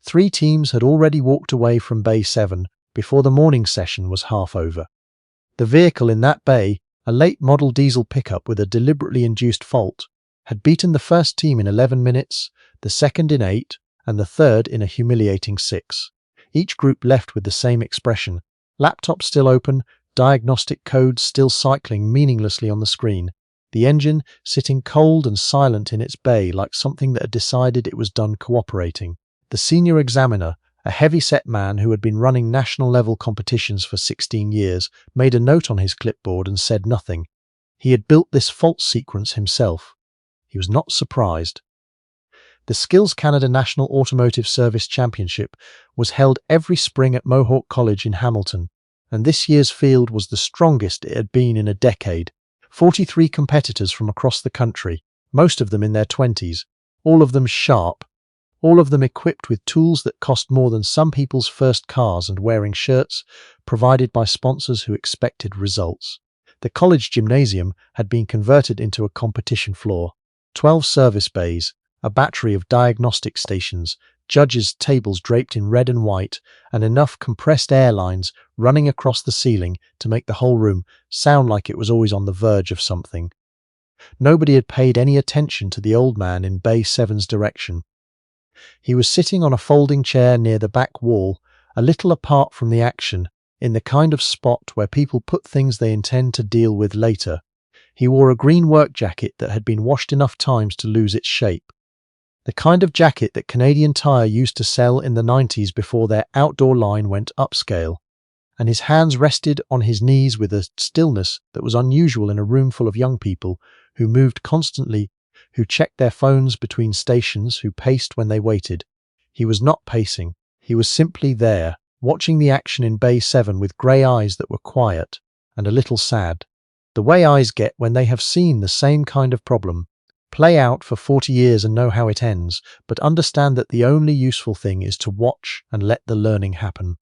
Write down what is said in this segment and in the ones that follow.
3 teams had already walked away from Bay 7 before the morning session was half over. The vehicle in that bay, a late-model diesel pickup with a deliberately induced fault, had beaten the first team in 11 minutes, the second in 8, and the third in a humiliating 6. Each group left with the same expression: laptop still open, diagnostic codes still cycling meaninglessly on the screen, the engine sitting cold and silent in its bay like something that had decided it was done cooperating. The senior examiner, a heavy-set man who had been running national-level competitions for 16 years, made a note on his clipboard and said nothing. He had built this fault sequence himself. He was not surprised. The SkillsCanada National Automotive Service Championship was held every spring at Mohawk College in Hamilton, and this year's field was the strongest it had been in a decade. 43 competitors from across the country, most of them in their 20s, all of them sharp, all of them equipped with tools that cost more than some people's first cars and wearing shirts provided by sponsors who expected results. The college gymnasium had been converted into a competition floor. 12 service bays, a battery of diagnostic stations, judges' tables draped in red and white, and enough compressed air lines running across the ceiling to make the whole room sound like it was always on the verge of something. Nobody had paid any attention to the old man in Bay 7's direction. He was sitting on a folding chair near the back wall, a little apart from the action, in the kind of spot where people put things they intend to deal with later. He wore a green work jacket that had been washed enough times to lose its shape. The kind of jacket that Canadian Tire used to sell in the 90s before their outdoor line went upscale. And his hands rested on his knees with a stillness that was unusual in a room full of young people who moved constantly, who checked their phones between stations, who paced when they waited. He was not pacing. He was simply there, watching the action in Bay 7 with grey eyes that were quiet and a little sad. The way eyes get when they have seen the same kind of problem play out for 40 years and know how it ends, but understand that the only useful thing is to watch and let the learning happen.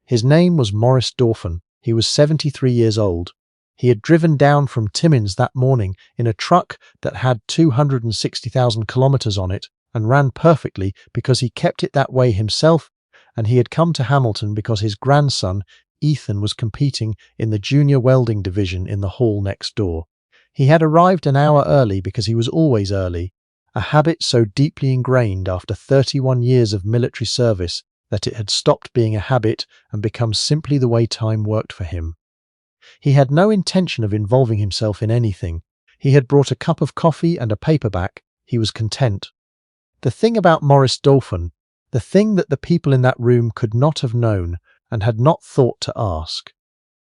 His name was Maurice Dauphin. He was 73 years old. He had driven down from Timmins that morning in a truck that had 260,000 kilometers on it and ran perfectly because he kept it that way himself, and he had come to Hamilton because his grandson, Ethan, was competing in the junior welding division in the hall next door. He had arrived an hour early because he was always early, a habit so deeply ingrained after 31 years of military service that it had stopped being a habit and become simply the way time worked for him. He had no intention of involving himself in anything. He had brought a cup of coffee and a paperback. He was content. The thing about Maurice Dauphin, the thing that the people in that room could not have known and had not thought to ask,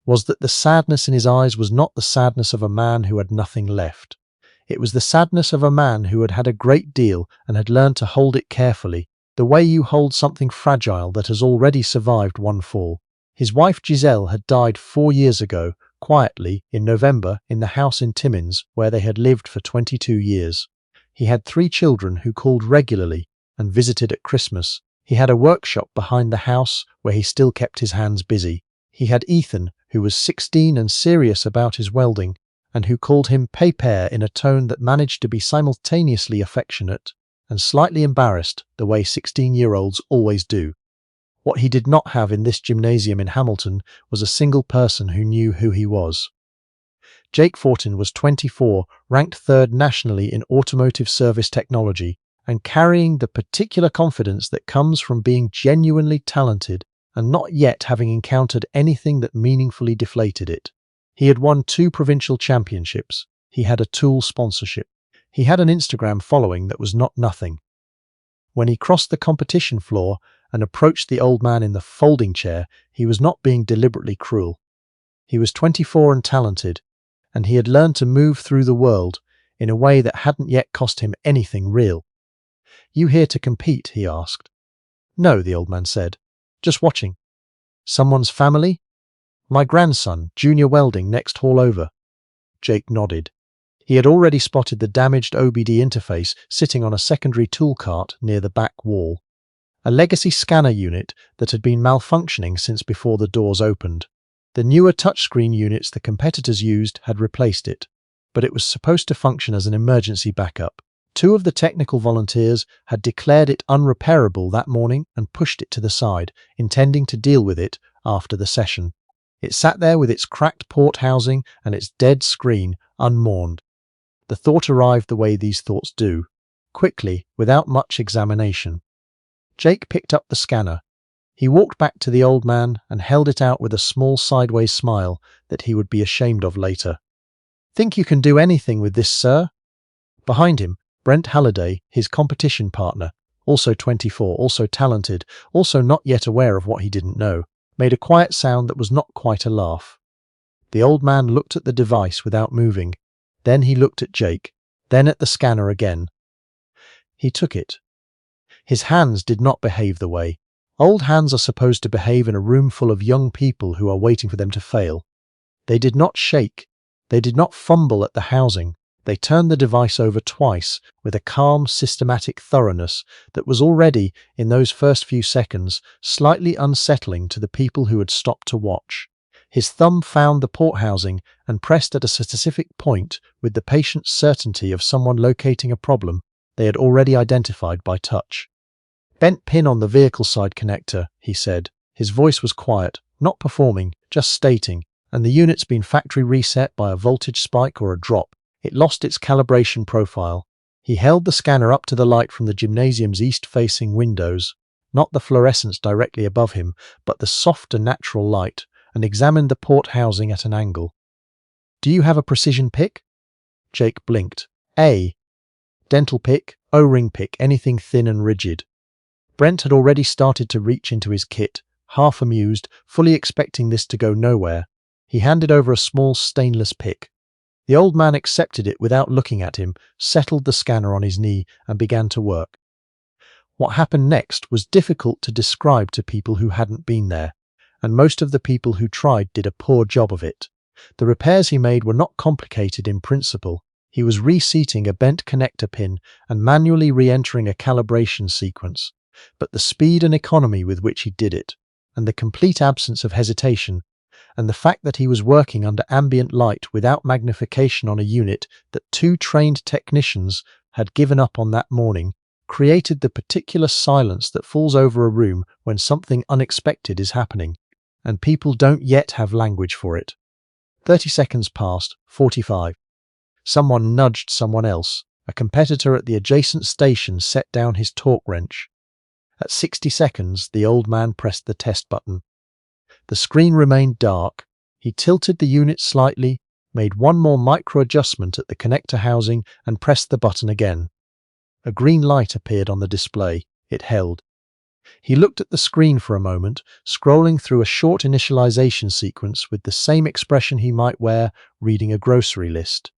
was that the sadness in his eyes was not the sadness of a man who had nothing left. It was the sadness of a man who had had a great deal and had learned to hold it carefully, the way you hold something fragile that has already survived one fall. His wife Giselle had died 4 years ago, quietly, in November, in the house in Timmins, where they had lived for 22 years. He had 3 children who called regularly and visited at Christmas. He had a workshop behind the house where he still kept his hands busy. He had Ethan, who was 16 and serious about his welding, and who called him Pépère in a tone that managed to be simultaneously affectionate and slightly embarrassed, the way 16-year-olds always do. What he did not have in this gymnasium in Hamilton was a single person who knew who he was. Jake Fortin was 24, ranked 3rd nationally in automotive service technology, and carrying the particular confidence that comes from being genuinely talented and not yet having encountered anything that meaningfully deflated it. He had won 2 provincial championships. He had a tool sponsorship. He had an Instagram following that was not nothing. When he crossed the competition floor and approached the old man in the folding chair, he was not being deliberately cruel. He was 24 and talented, and he had learned to move through the world in a way that hadn't yet cost him anything real. "You here to compete?" he asked. "No," the old man said. "Just watching." "Someone's family?" "My grandson, junior welding, next hall over." Jake nodded. He had already spotted the damaged OBD interface sitting on a secondary tool cart near the back wall. A legacy scanner unit that had been malfunctioning since before the doors opened. The newer touchscreen units the competitors used had replaced it, but it was supposed to function as an emergency backup. Two of the technical volunteers had declared it unrepairable that morning and pushed it to the side, intending to deal with it after the session. It sat there with its cracked port housing and its dead screen unmourned. The thought arrived the way these thoughts do, quickly, without much examination. Jake picked up the scanner. He walked back to the old man and held it out with a small sideways smile that he would be ashamed of later. "Think you can do anything with this, sir?" Behind him, Brent Halliday, his competition partner, also 24, also talented, also not yet aware of what he didn't know, made a quiet sound that was not quite a laugh. The old man looked at the device without moving. Then he looked at Jake, then at the scanner again. He took it. His hands did not behave the way. Old hands are supposed to behave in a room full of young people who are waiting for them to fail. They did not shake. They did not fumble at the housing. They turned the device over twice with a calm, systematic thoroughness that was already, in those first few seconds, slightly unsettling to the people who had stopped to watch. His thumb found the port housing and pressed at a specific point with the patient certainty of someone locating a problem they had already identified by touch. "Bent pin on the vehicle side connector," he said. His voice was quiet, not performing, just stating, "and the unit's been factory reset by a voltage spike or a drop. It lost its calibration profile." He held the scanner up to the light from the gymnasium's east-facing windows, not the fluorescence directly above him, but the softer natural light, and examined the port housing at an angle. "Do you have a precision pick?" Jake blinked. "A. Dental pick, O-ring pick, anything thin and rigid." Brent had already started to reach into his kit, half amused, fully expecting this to go nowhere. He handed over a small stainless pick. The old man accepted it without looking at him, settled the scanner on his knee, and began to work. What happened next was difficult to describe to people who hadn't been there, and most of the people who tried did a poor job of it. The repairs he made were not complicated in principle. He was reseating a bent connector pin and manually re-entering a calibration sequence, but the speed and economy with which he did it, and the complete absence of hesitation, and the fact that he was working under ambient light without magnification on a unit that two trained technicians had given up on that morning, created the particular silence that falls over a room when something unexpected is happening, and people don't yet have language for it. 30 seconds passed, 45. Someone nudged someone else. A competitor at the adjacent station set down his torque wrench. At 60 seconds, the old man pressed the test button. The screen remained dark. He tilted the unit slightly, made one more micro-adjustment at the connector housing, and pressed the button again. A green light appeared on the display. It held. He looked at the screen for a moment, scrolling through a short initialization sequence with the same expression he might wear reading a grocery list.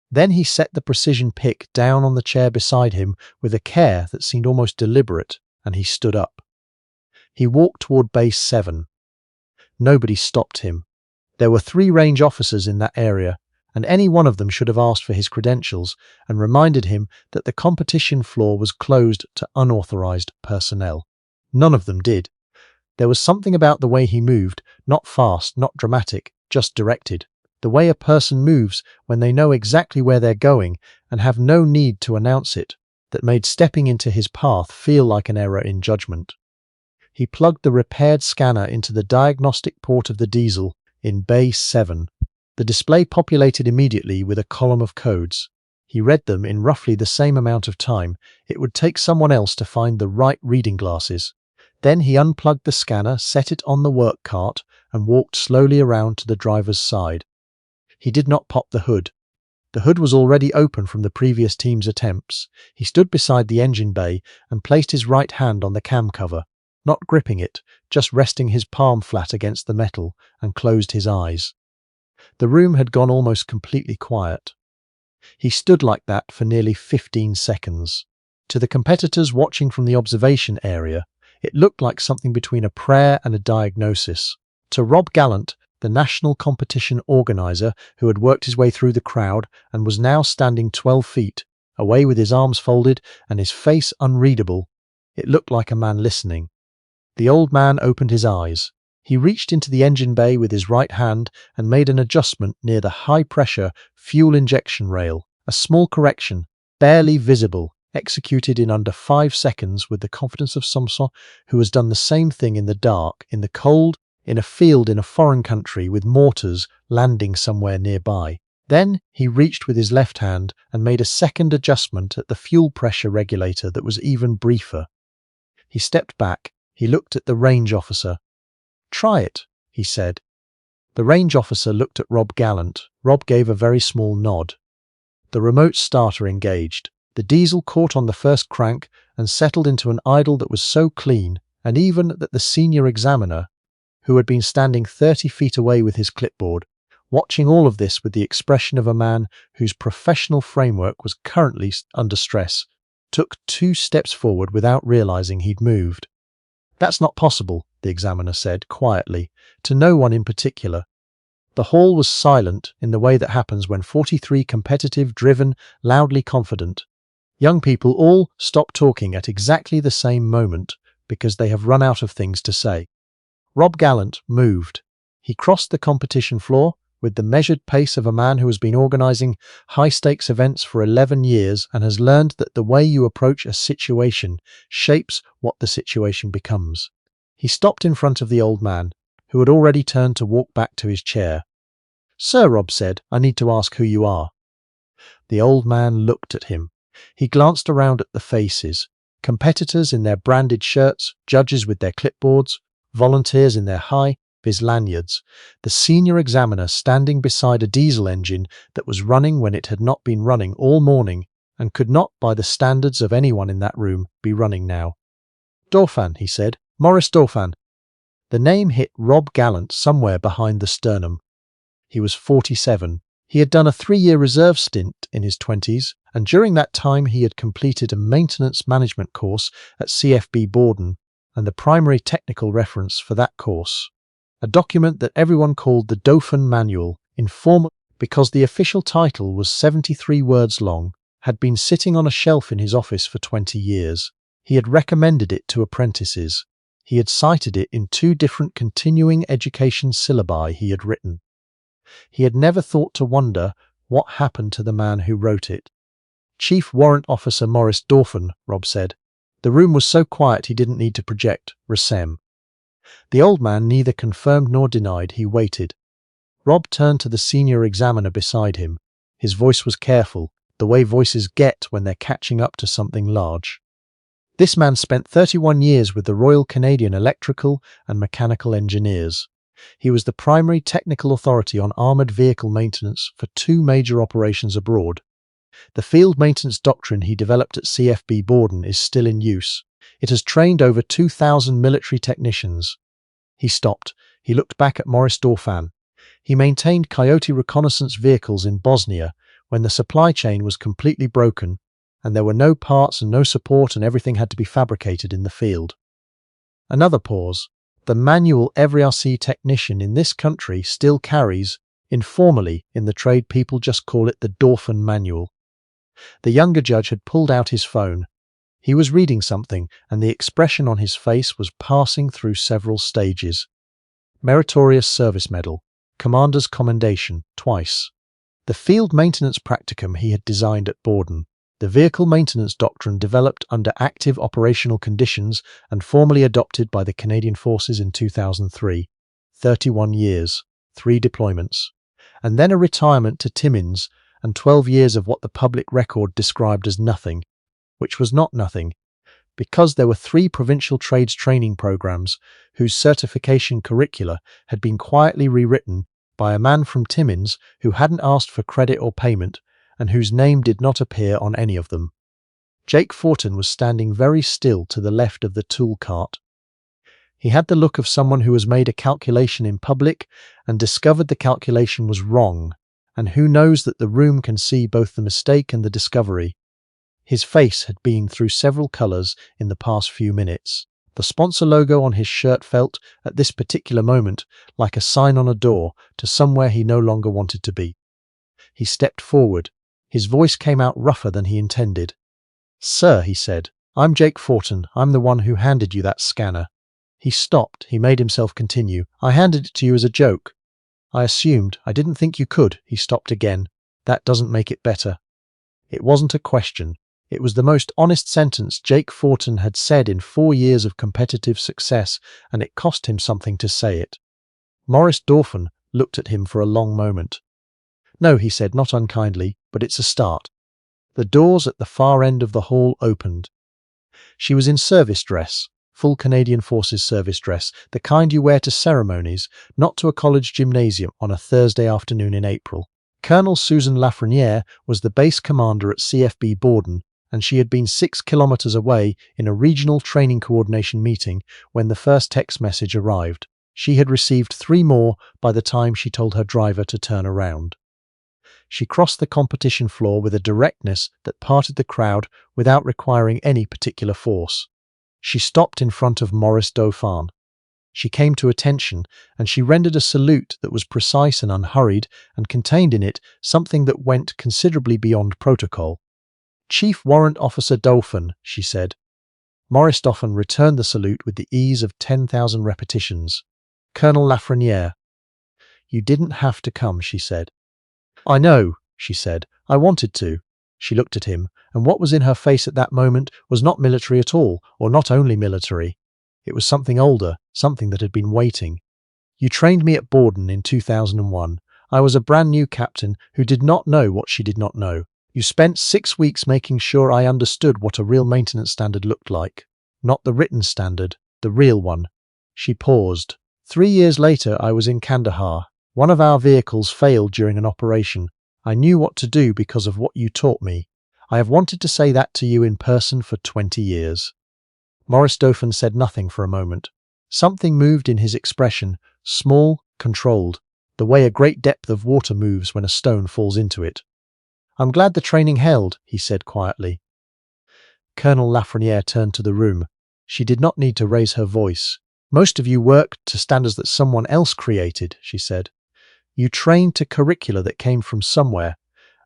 Then he set the precision pick down on the chair beside him with a care that seemed almost deliberate, and he stood up. He walked toward Base 7. Nobody stopped him. There were 3 range officers in that area, and any one of them should have asked for his credentials and reminded him that the competition floor was closed to unauthorized personnel. None of them did. There was something about the way he moved, not fast, not dramatic, just directed. The way a person moves when they know exactly where they're going and have no need to announce it, that made stepping into his path feel like an error in judgment. He plugged the repaired scanner into the diagnostic port of the diesel in Bay 7. The display populated immediately with a column of codes. He read them in roughly the same amount of time it would take someone else to find the right reading glasses. Then he unplugged the scanner, set it on the work cart, and walked slowly around to the driver's side. He did not pop the hood. The hood was already open from the previous team's attempts. He stood beside the engine bay and placed his right hand on the cam cover, not gripping it, just resting his palm flat against the metal, and closed his eyes. The room had gone almost completely quiet. He stood like that for nearly 15 seconds. To the competitors watching from the observation area, it looked like something between a prayer and a diagnosis. To Rob Gallant, the national competition organizer who had worked his way through the crowd and was now standing 12 feet, away with his arms folded and his face unreadable, it looked like a man listening. The old man opened his eyes. He reached into the engine bay with his right hand and made an adjustment near the high-pressure fuel injection rail, a small correction, barely visible, executed in under 5 seconds with the confidence of someone who has done the same thing in the dark, in the cold, in a field in a foreign country with mortars landing somewhere nearby. Then he reached with his left hand and made a second adjustment at the fuel pressure regulator that was even briefer. He stepped back. He looked at the range officer. "Try it," he said. The range officer looked at Rob Gallant. Rob gave a very small nod. The remote starter engaged. The diesel caught on the first crank and settled into an idle that was so clean and even that the senior examiner, who had been standing 30 feet away with his clipboard, watching all of this with the expression of a man whose professional framework was currently under stress, took 2 steps forward without realizing he'd moved. "That's not possible," the examiner said quietly, to no one in particular. The hall was silent in the way that happens when 43 competitive, driven, loudly confident young people all stop talking at exactly the same moment because they have run out of things to say. Rob Gallant moved. He crossed the competition floor with the measured pace of a man who has been organizing high-stakes events for 11 years and has learned that the way you approach a situation shapes what the situation becomes. He stopped in front of the old man, who had already turned to walk back to his chair. "Sir," Rob said, "I need to ask who you are." The old man looked at him. He glanced around at the faces, competitors in their branded shirts, judges with their clipboards, volunteers in their high-vis lanyards, the senior examiner standing beside a diesel engine that was running when it had not been running all morning and could not, by the standards of anyone in that room, be running now. "Dauphin," he said. "Maurice Dauphin." The name hit Rob Gallant somewhere behind the sternum. He was 47. He had done a 3-year reserve stint in his 20s, and during that time he had completed a maintenance management course at CFB Borden, and the primary technical reference for that course, a document that everyone called the Dauphin Manual, informal because the official title was 73 words long, had been sitting on a shelf in his office for 20 years. He had recommended it to apprentices. He had cited it in 2 different continuing education syllabi he had written. He had never thought to wonder what happened to the man who wrote it. "Chief Warrant Officer Maurice Dauphin," Rob said. The room was so quiet he didn't need to project. "Resem." The old man neither confirmed nor denied. He waited. Rob turned to the senior examiner beside him. His voice was careful, the way voices get when they're catching up to something large. "This man spent 31 years with the Royal Canadian Electrical and Mechanical Engineers. He was the primary technical authority on armoured vehicle maintenance for 2 major operations abroad. The field maintenance doctrine he developed at CFB Borden is still in use. It has trained over 2,000 military technicians." He stopped. He looked back at Maurice Dauphin. He maintained Coyote reconnaissance vehicles in Bosnia when the supply chain was completely broken and there were no parts and no support and everything had to be fabricated in the field. Another pause. The manual every RC technician in this country still carries. Informally, in the trade, people just call it the Dauphin Manual. The younger judge had pulled out his phone. He was reading something, and the expression on his face was passing through several stages. Meritorious Service Medal, Commander's Commendation, twice. The field maintenance practicum he had designed at Borden. The vehicle maintenance doctrine developed under active operational conditions and formally adopted by the Canadian Forces in 2003. 31 years, 3 deployments. And then a retirement to Timmins and 12 years of what the public record described as nothing, which was not nothing, because there were 3 provincial trades training programs whose certification curricula had been quietly rewritten by a man from Timmins who hadn't asked for credit or payment and whose name did not appear on any of them. Jake Fortin was standing very still to the left of the tool cart. He had the look of someone who has made a calculation in public and discovered the calculation was wrong, and who knows that the room can see both the mistake and the discovery. His face had been through several colours in the past few minutes. The sponsor logo on his shirt felt, at this particular moment, like a sign on a door to somewhere he no longer wanted to be. He stepped forward. His voice came out rougher than he intended. "Sir," he said, "I'm Jake Fortin. I'm the one who handed you that scanner." He stopped. He made himself continue. "I handed it to you as a joke. I didn't think you could." He stopped again. "That doesn't make it better." It wasn't a question. It was the most honest sentence Jake Fortin had said in 4 years of competitive success, and it cost him something to say it. Morris Dorfan looked at him for a long moment. "No," he said, not unkindly, "but it's a start." The doors at the far end of the hall opened. She was in service dress, full Canadian Forces service dress, the kind you wear to ceremonies, not to a college gymnasium on a Thursday afternoon in April. Colonel Susan Lafreniere was the base commander at CFB Borden, and she had been 6 kilometers away in a regional training coordination meeting when the first text message arrived. She had received 3 more by the time she told her driver to turn around. She crossed the competition floor with a directness that parted the crowd without requiring any particular force. She stopped in front of Morris Dauphin. She came to attention, and she rendered a salute that was precise and unhurried, and contained in it something that went considerably beyond protocol. "Chief Warrant Officer Dauphin," she said. Morris Dauphin returned the salute with the ease of 10,000 repetitions. "Colonel Lafreniere." "You didn't have to come," she said. "I know," she said. "I wanted to." She looked at him, and what was in her face at that moment was not military at all, or not only military. It was something older, something that had been waiting. "You trained me at Borden in 2001. I was a brand new captain who did not know what she did not know. You spent 6 weeks making sure I understood what a real maintenance standard looked like. Not the written standard, the real one." She paused. 3 years later, I was in Kandahar. One of our vehicles failed during an operation. I knew what to do because of what you taught me. I have wanted to say that to you in person for 20 years. Morris Dauphin said nothing for a moment. Something moved in his expression, small, controlled, the way a great depth of water moves when a stone falls into it. "I'm glad the training held," he said quietly. Colonel Lafreniere turned to the room. She did not need to raise her voice. "Most of you worked to standards that someone else created," she said. "You trained to curricula that came from somewhere,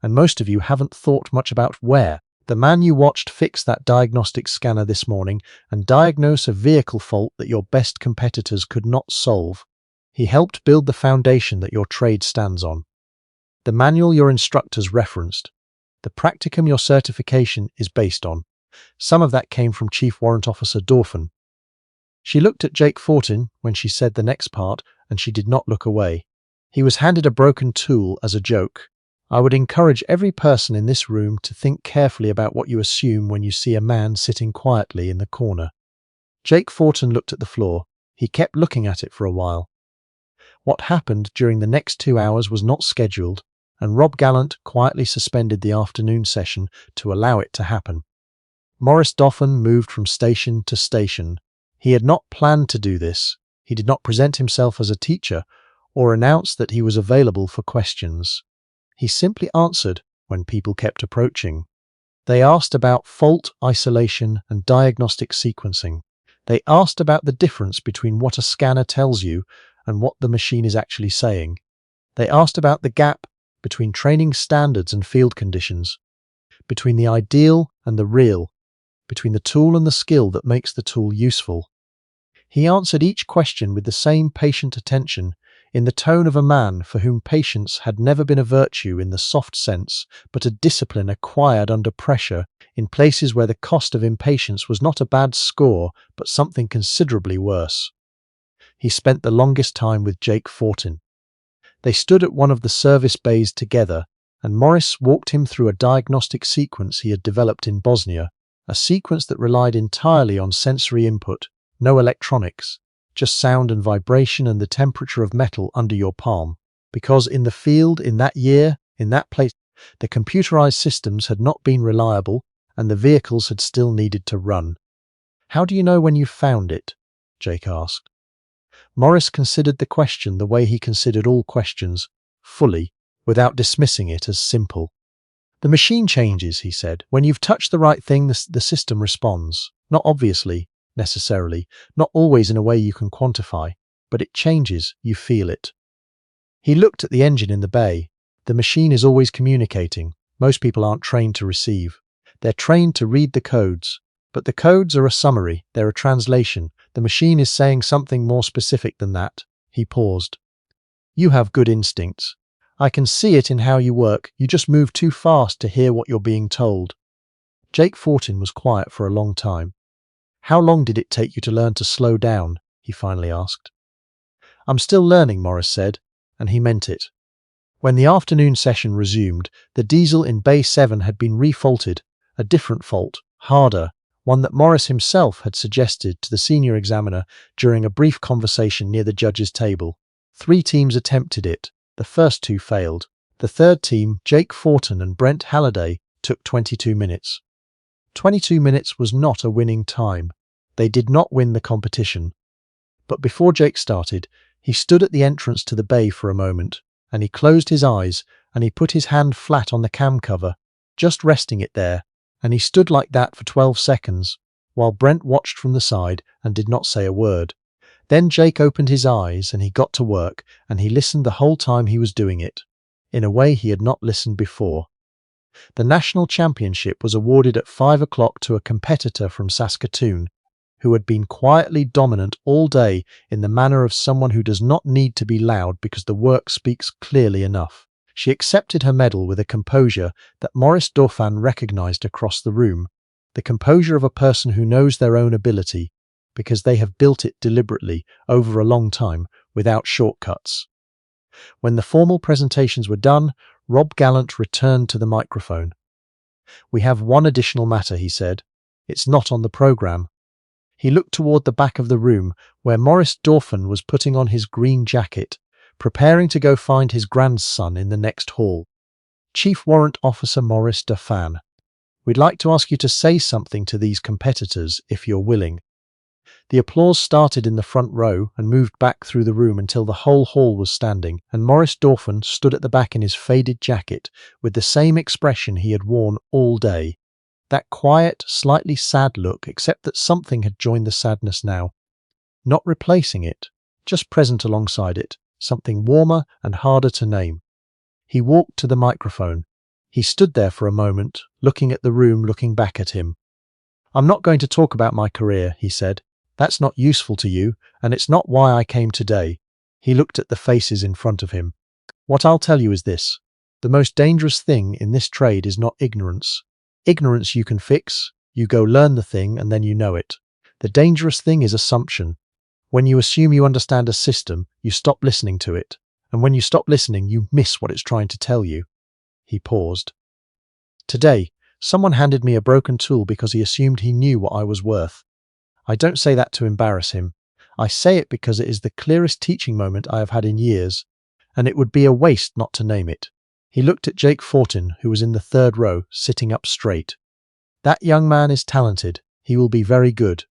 and most of you haven't thought much about where. The man you watched fix that diagnostic scanner this morning and diagnose a vehicle fault that your best competitors could not solve. He helped build the foundation that your trade stands on. The manual your instructors referenced. The practicum your certification is based on. Some of that came from Chief Warrant Officer Dauphin." She looked at Jake Fortin when she said the next part, and she did not look away. "He was handed a broken tool as a joke. I would encourage every person in this room to think carefully about what you assume when you see a man sitting quietly in the corner." Jake Fortin looked at the floor. He kept looking at it for a while. What happened during the next 2 hours was not scheduled, and Rob Gallant quietly suspended the afternoon session to allow it to happen. Morris Dauphin moved from station to station. He had not planned to do this. He did not present himself as a teacher or announce that he was available for questions. He simply answered when people kept approaching. They asked about fault isolation and diagnostic sequencing. They asked about the difference between what a scanner tells you and what the machine is actually saying. They asked about the gap between training standards and field conditions, between the ideal and the real, between the tool and the skill that makes the tool useful. He answered each question with the same patient attention, in the tone of a man for whom patience had never been a virtue in the soft sense, but a discipline acquired under pressure in places where the cost of impatience was not a bad score, but something considerably worse. He spent the longest time with Jake Fortin. They stood at one of the service bays together, and Morris walked him through a diagnostic sequence he had developed in Bosnia, a sequence that relied entirely on sensory input, no electronics, just sound and vibration and the temperature of metal under your palm. Because in the field, in that year, in that place, the computerized systems had not been reliable and the vehicles had still needed to run. "How do you know when you've found it?" Jake asked. Morris considered the question the way he considered all questions, fully, without dismissing it as simple. "The machine changes," he said. "When you've touched the right thing, the system responds. Not obviously, necessarily, not always in a way you can quantify, but it changes, you feel it." He looked at the engine in the bay. The machine is always communicating. Most people aren't trained to receive. They're trained to read the codes. But the codes are a summary, they're a translation. The machine is saying something more specific than that. He paused. "You have good instincts. I can see it in how you work. You just move too fast to hear what you're being told. Jake Fortin was quiet for a long time. How long did it take you to learn to slow down? He finally asked. I'm still learning, Morris said, and he meant it. When the afternoon session resumed, the diesel in Bay 7 had been refaulted, a different fault, harder, one that Morris himself had suggested to the senior examiner during a brief conversation near the judge's table. 3 teams attempted it. The first 2 failed. The third team, Jake Fortin and Brent Halliday, took 22 minutes. 22 minutes was not a winning time. They did not win the competition. But before Jake started, he stood at the entrance to the bay for a moment, and he closed his eyes, and he put his hand flat on the cam cover, just resting it there, and he stood like that for 12 seconds, while Brent watched from the side and did not say a word. Then Jake opened his eyes and he got to work, and he listened the whole time he was doing it, in a way he had not listened before. The national championship was awarded at 5 o'clock to a competitor from Saskatoon, who had been quietly dominant all day in the manner of someone who does not need to be loud because the work speaks clearly enough. She accepted her medal with a composure that Maurice Dauphin recognized across the room, the composure of a person who knows their own ability, because they have built it deliberately over a long time without shortcuts. When the formal presentations were done, Rob Gallant returned to the microphone. "We have one additional matter," he said. "It's not on the program." He looked toward the back of the room where Maurice Dauphin was putting on his green jacket, preparing to go find his grandson in the next hall. "Chief Warrant Officer Maurice Dauphin, we'd like to ask you to say something to these competitors if you're willing." The applause started in the front row and moved back through the room until the whole hall was standing, and Maurice Dauphin stood at the back in his faded jacket with the same expression he had worn all day. That quiet, slightly sad look, except that something had joined the sadness now. Not replacing it, just present alongside it, something warmer and harder to name. He walked to the microphone. He stood there for a moment, looking at the room, looking back at him. "I'm not going to talk about my career," he said. "That's not useful to you, and it's not why I came today." He looked at the faces in front of him. "What I'll tell you is this. The most dangerous thing in this trade is not ignorance. Ignorance you can fix. You go learn the thing and then you know it. The dangerous thing is assumption. When you assume you understand a system, you stop listening to it. And when you stop listening, you miss what it's trying to tell you." He paused. "Today, someone handed me a broken tool because he assumed he knew what I was worth. I don't say that to embarrass him. I say it because it is the clearest teaching moment I have had in years, and it would be a waste not to name it." He looked at Jake Fortin, who was in the third row, sitting up straight. "That young man is talented. He will be very good.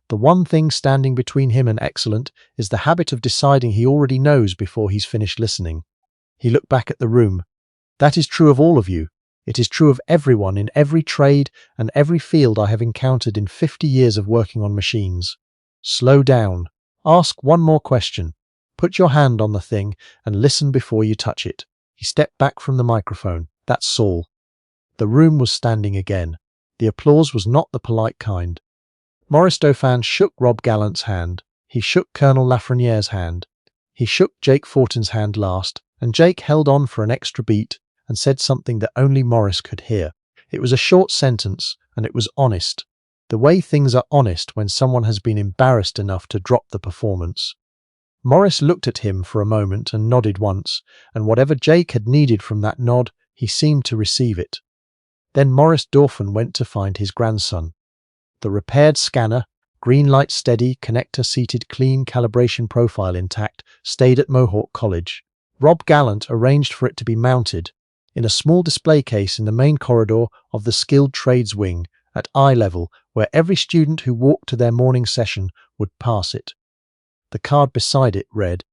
The one thing standing between him and excellent is the habit of deciding he already knows before he's finished listening." He looked back at the room. "That is true of all of you. It is true of everyone in every trade and every field I have encountered in 50 years of working on machines. Slow down. Ask one more question. Put your hand on the thing and listen before you touch it." He stepped back from the microphone. "That's all." The room was standing again. The applause was not the polite kind. Maurice Dauphin shook Rob Gallant's hand. He shook Colonel Lafreniere's hand. He shook Jake Fortin's hand last, and Jake held on for an extra beat and said something that only Maurice could hear. It was a short sentence, and it was honest. The way things are honest when someone has been embarrassed enough to drop the performance. Maurice looked at him for a moment and nodded once, and whatever Jake had needed from that nod, he seemed to receive it. Then Maurice Dauphin went to find his grandson. The repaired scanner, green light steady, connector seated, clean, calibration profile intact, stayed at Mohawk College. Rob Gallant arranged for it to be mounted in a small display case in the main corridor of the Skilled Trades Wing at eye level, where every student who walked to their morning session would pass it. The card beside it read,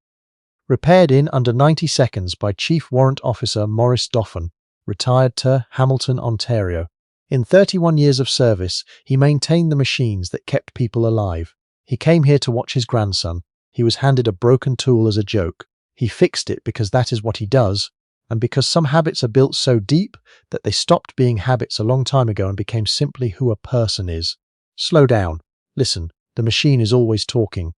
"Repaired in under 90 seconds by Chief Warrant Officer Maurice Dauphin, retired to Hamilton, Ontario. In 31 years of service, he maintained the machines that kept people alive. He came here to watch his grandson. He was handed a broken tool as a joke. He fixed it because that is what he does, and because some habits are built so deep that they stopped being habits a long time ago and became simply who a person is. Slow down. Listen, the machine is always talking.